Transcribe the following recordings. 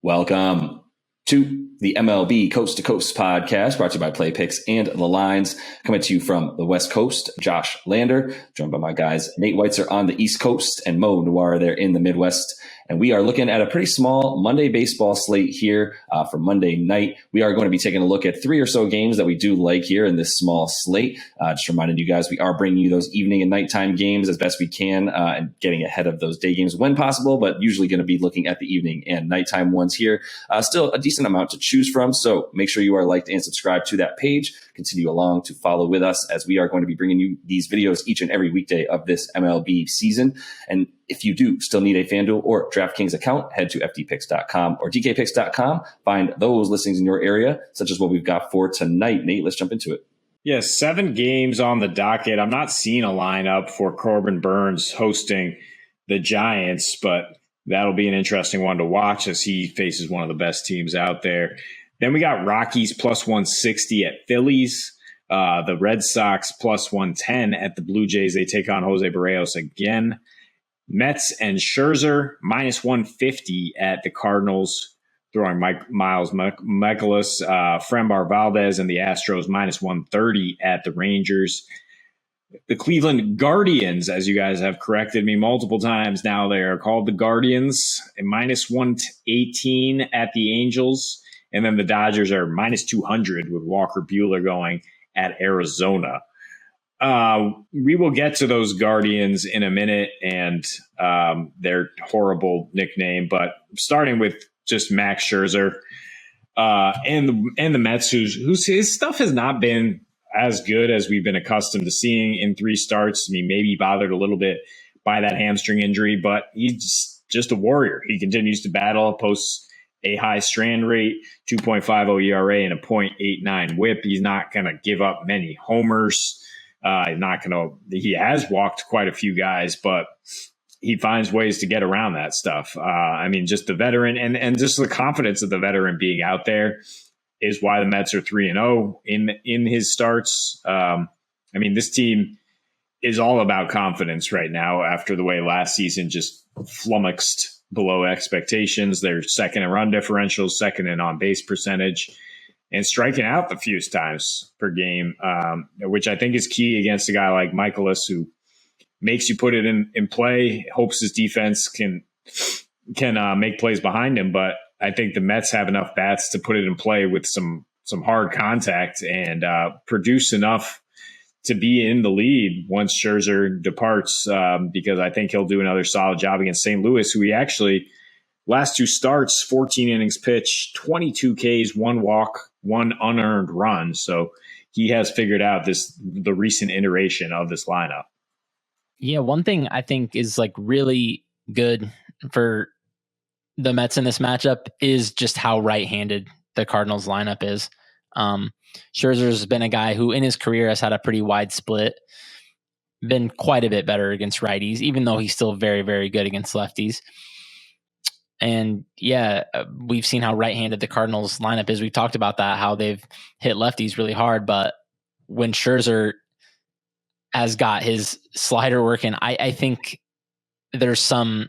Welcome to the MLB Coast to Coast podcast, brought to you by Play Picks and The Lines. Coming to you from the West Coast, Josh Lander, joined by my guys Nate Weitzer on the East Coast and Mo Noir there in the Midwest. And we are looking at a pretty small Monday baseball slate here for Monday night. We are going to be taking a look at 3 or so games that we do like here in this small slate. Just reminding you guys, we are bringing you those evening and nighttime games as best we can and getting ahead of those day games when possible, but usually going to be looking at the evening and nighttime ones here. Still a decent amount to choose from, so make sure you are liked and subscribed to that page. Continue along to follow with us as we are going to be bringing you these videos each and every weekday of this MLB season. And if you do still need a FanDuel or DraftKings account, head to ftpicks.com or dkpicks.com. Find those listings in your area, such as what we've got for tonight. Nate, let's jump into it. Yeah, 7 games on the docket. I'm not seeing a lineup for Corbin Burnes hosting the Giants, but that'll be an interesting one to watch as he faces one of the best teams out there. Then we got Rockies plus 160 at Phillies. The Red Sox plus 110 at the Blue Jays. They take on Jose Barrios again. Mets and Scherzer minus 150 at the Cardinals, throwing Miles Mikolas, Frembar Valdez, and the Astros minus 130 at the Rangers. The Cleveland Guardians, as you guys have corrected me multiple times now, they are called the Guardians, and minus 118 at the Angels. And then the Dodgers are minus 200 with Walker Buehler going at Arizona. We will get to those Guardians in a minute and their horrible nickname, but starting with just Max Scherzer and the Mets, whose his stuff has not been as good as we've been accustomed to seeing in 3 starts. I mean, maybe bothered a little bit by that hamstring injury, but he's just a warrior. He continues to battle, posts a high strand rate, 2.50 ERA, and a .89 WHIP. He's not going to give up many homers. He has walked quite a few guys, but he finds ways to get around that stuff. Just the veteran and just the confidence of the veteran being out there is why the Mets are 3-0 in his starts. This team is all about confidence right now after the way last season just flummoxed below expectations. They're second in run differential, second in on-base percentage, and striking out the fewest times per game, which I think is key against a guy like Mikolas, who makes you put it in play, hopes his defense can make plays behind him. But I think the Mets have enough bats to put it in play with some hard contact and produce enough to be in the lead once Scherzer departs, because I think he'll do another solid job against St. Louis, who he actually last 2 starts, 14 innings pitched, 22 Ks, 1 walk, 1 unearned run. So he has figured out the recent iteration of this lineup. Yeah, one thing I think is really good for the Mets in this matchup is just how right-handed the Cardinals lineup is. Scherzer's been a guy who in his career has had a pretty wide split, been quite a bit better against righties, even though he's still very, very good against lefties. And yeah, we've seen how right-handed the Cardinals lineup is. We've talked about that, how they've hit lefties really hard, but when Scherzer has got his slider working, I think there's some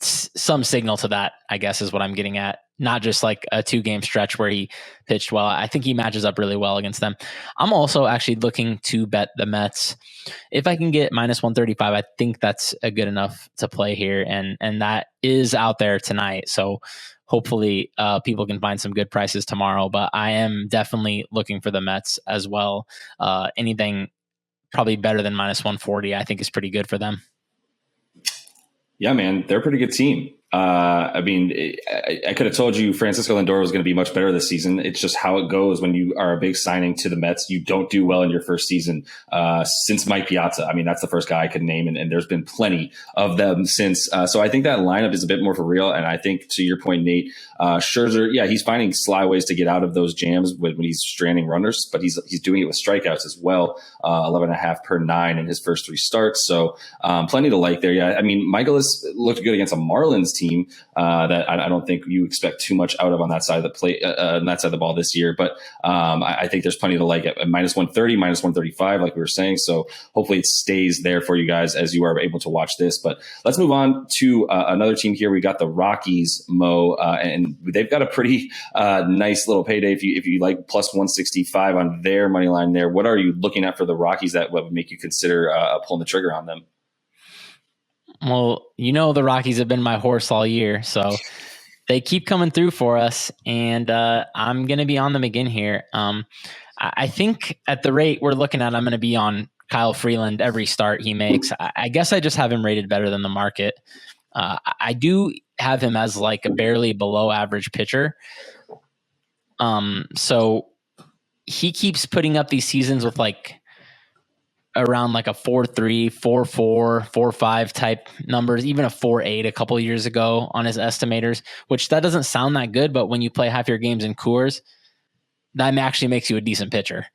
signal to that, I guess, is what I'm getting at. Not just a 2-game stretch where he pitched well. I think he matches up really well against them. I'm also actually looking to bet the Mets. If I can get minus 135, I think that's a good enough to play here. And that is out there tonight. So hopefully people can find some good prices tomorrow. But I am definitely looking for the Mets as well. Anything probably better than minus 140, I think is pretty good for them. Yeah, man, they're a pretty good team. I could have told you Francisco Lindor was going to be much better this season. It's just how it goes when you are a big signing to the Mets. You don't do well in your first season since Mike Piazza. That's the first guy I could name, and there's been plenty of them since. So I think that lineup is a bit more for real. And I think, to your point, Nate, Scherzer, yeah, he's finding sly ways to get out of those jams when he's stranding runners, but he's doing it with strikeouts as well. 11.5 per 9 in his first 3 starts. So plenty to like there. Yeah, Mikolas looked good against a Marlins team team that I don't think you expect too much out of on that side of the play, on that side of the ball this year. But I think there's plenty to like at minus 130, minus 135, like we were saying. So hopefully it stays there for you guys as you are able to watch this. But let's move on to another team here. We got the Rockies, Mo, and they've got a pretty nice little payday. If you like plus 165 on their money line there, what are you looking at for the Rockies that would make you consider pulling the trigger on them? Well, the Rockies have been my horse all year, so they keep coming through for us, and I'm going to be on them again here. I think at the rate we're looking at, I'm going to be on Kyle Freeland every start he makes. I guess I just have him rated better than the market. I do have him as like a barely below average pitcher. So he keeps putting up these seasons with like around like a 4.3, 4.4, 4.5 type numbers, even a 4.8 a couple of years ago on his estimators, which that doesn't sound that good, but when you play half your games in Coors, that actually makes you a decent pitcher.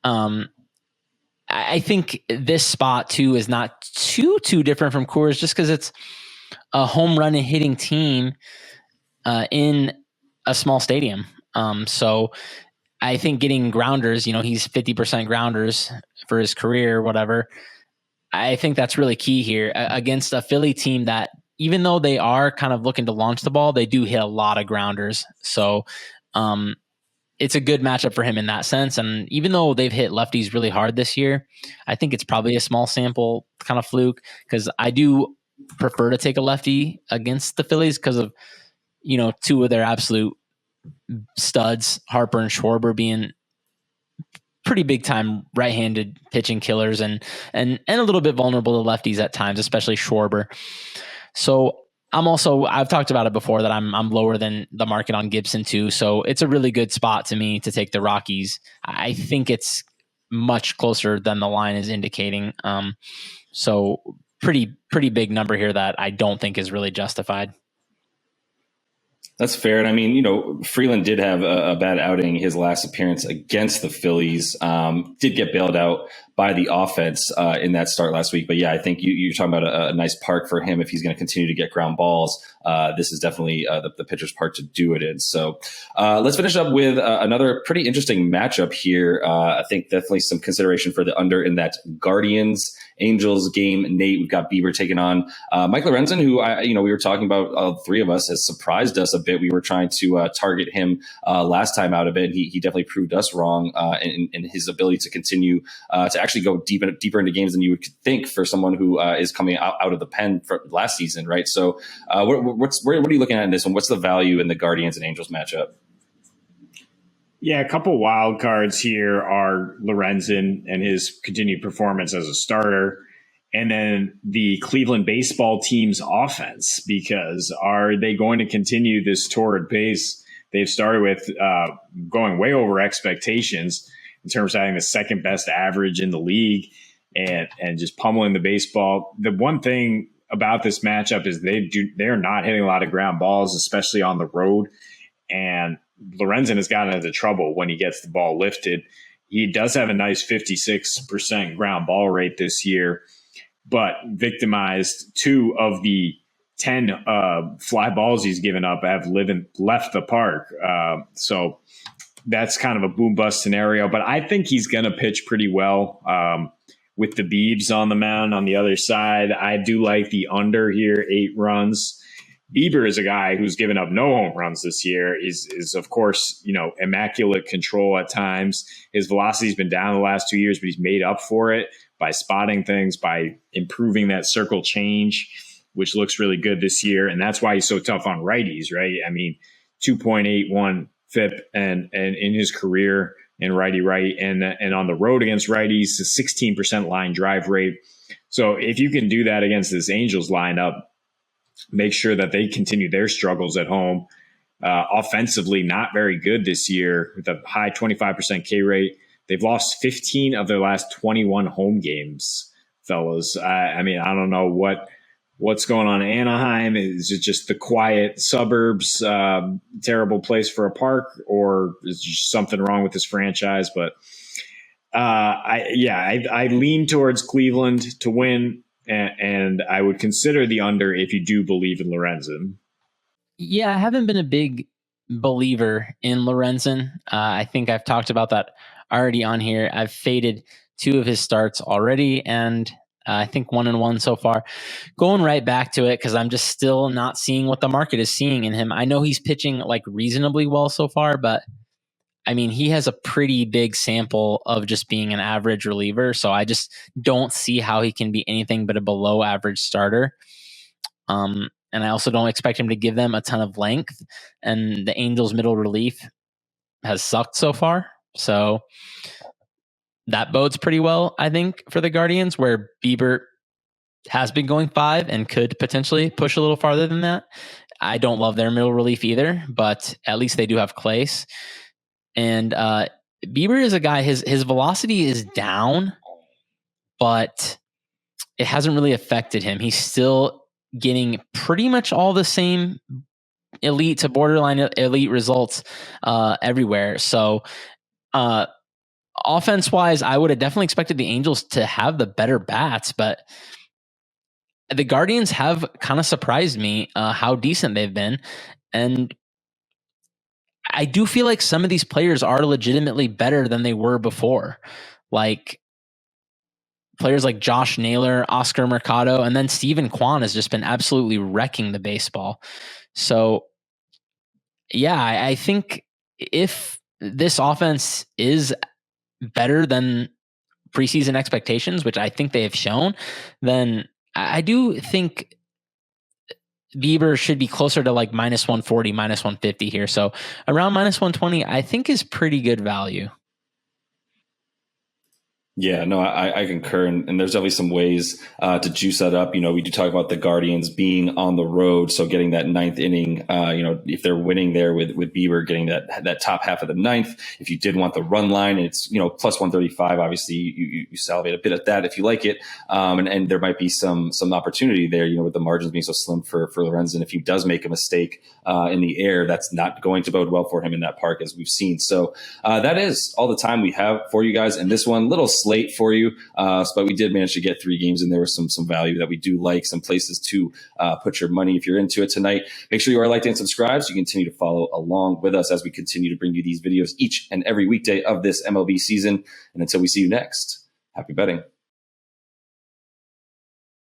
I think this spot too is not too different from Coors just because it's a home run and hitting team in a small stadium. So I think getting grounders, he's 50% grounders for his career or whatever. I think that's really key here against a Philly team that, even though they are kind of looking to launch the ball, they do hit a lot of grounders. So it's a good matchup for him in that sense. And even though they've hit lefties really hard this year, I think it's probably a small sample kind of fluke because I do prefer to take a lefty against the Phillies because of, two of their absolute studs, Harper and Schwarber, being pretty big time right-handed pitching killers and a little bit vulnerable to lefties at times, especially Schwarber. So I've talked about it before that I'm lower than the market on Gibson too. So it's a really good spot to me to take the Rockies. I think it's much closer than the line is indicating. So pretty big number here that I don't think is really justified. That's fair. And I mean, Freeland did have a bad outing his last appearance against the Phillies. Did get bailed out by the offense in that start last week. But yeah, I think you're talking about a nice park for him if he's going to continue to get ground balls. This is definitely the pitcher's park to do it in. So let's finish up with another pretty interesting matchup here. I think definitely some consideration for the under in that Guardians Angels game. Nate, we've got Bieber taking on Mike Lorenzen, who we were talking about. Three of us has surprised us a bit. We were trying to target him last time out a bit. He definitely proved us wrong in his ability to continue to actually go deeper into games than you would think for someone who is coming out of the pen for last season, right? So what are you looking at in this one? What's the value in the Guardians and Angels matchup? Yeah, a couple wild cards here are Lorenzen and his continued performance as a starter, and then the Cleveland baseball team's offense, because are they going to continue this torrid pace they've started with, going way over expectations in terms of having the second best average in the league and just pummeling the baseball? The one thing about this matchup is they're not hitting a lot of ground balls, especially on the road, and Lorenzen has gotten into trouble when he gets the ball lifted. He does have a nice 56% ground ball rate this year, but victimized 2 of the 10 fly balls he's given up have left the park. So that's kind of a boom bust scenario, but I think he's going to pitch pretty well with the Biebs on the mound on the other side. I do like the under here, 8 runs. Bieber is a guy who's given up no home runs this year, is of course, immaculate control at times. His velocity's been down the last 2 years, but he's made up for it by spotting things, by improving that circle change, which looks really good this year. And that's why he's so tough on righties, right? I mean, 2.81 FIP and in his career in right, and on the road against righties, a 16% line drive rate. So if you can do that against this Angels lineup, make sure that they continue their struggles at home. Offensively, not very good this year with a high 25% K rate. They've lost 15 of their last 21 home games, fellas. I mean, I don't know what's going on in Anaheim. Is it just the quiet suburbs, terrible place for a park, or is just something wrong with this franchise? But I lean towards Cleveland to win. And I would consider the under if you do believe in Lorenzen. Yeah, I haven't been a big believer in Lorenzen. I think I've talked about that already on here. I've faded 2 of his starts already, and I think 1-1 so far. Going right back to it because I'm just still not seeing what the market is seeing in him. I know he's pitching like reasonably well so far, but I mean, he has a pretty big sample of just being an average reliever. So I just don't see how he can be anything but a below average starter. And I also don't expect him to give them a ton of length. And the Angels' middle relief has sucked so far. So that bodes pretty well, I think, for the Guardians, where Bieber has been going 5 and could potentially push a little farther than that. I don't love their middle relief either, but at least they do have Clace. And Bieber is a guy, his velocity is down, but it hasn't really affected him. He's still getting pretty much all the same elite to borderline elite results everywhere. So offense wise, I would have definitely expected the Angels to have the better bats, but the Guardians have kind of surprised me how decent they've been. And I do feel like some of these players are legitimately better than they were before. Like players like Josh Naylor, Oscar Mercado, and then Steven Kwan has just been absolutely wrecking the baseball. So yeah, I think if this offense is better than preseason expectations, which I think they have shown, then I do think Bieber should be closer to like -140, -150 here. So around -120, I think is pretty good value. Yeah, no, I concur. And there's definitely some ways to juice that up. We do talk about the Guardians being on the road. So getting that ninth inning, if they're winning there with Bieber, getting that top half of the ninth. If you did want the run line, it's, plus 135. Obviously, you salivate a bit at that if you like it. And there might be some opportunity there, with the margins being so slim for Lorenzen. If he does make a mistake in the air, that's not going to bode well for him in that park, as we've seen. So that is all the time we have for you guys in this one. Little slate for you, but we did manage to get 3 games in there with some value that we do like, some places to put your money if you're into it tonight. Make sure you are liked and subscribed so you continue to follow along with us as we continue to bring you these videos each and every weekday of this MLB season. And until we see you next, happy betting.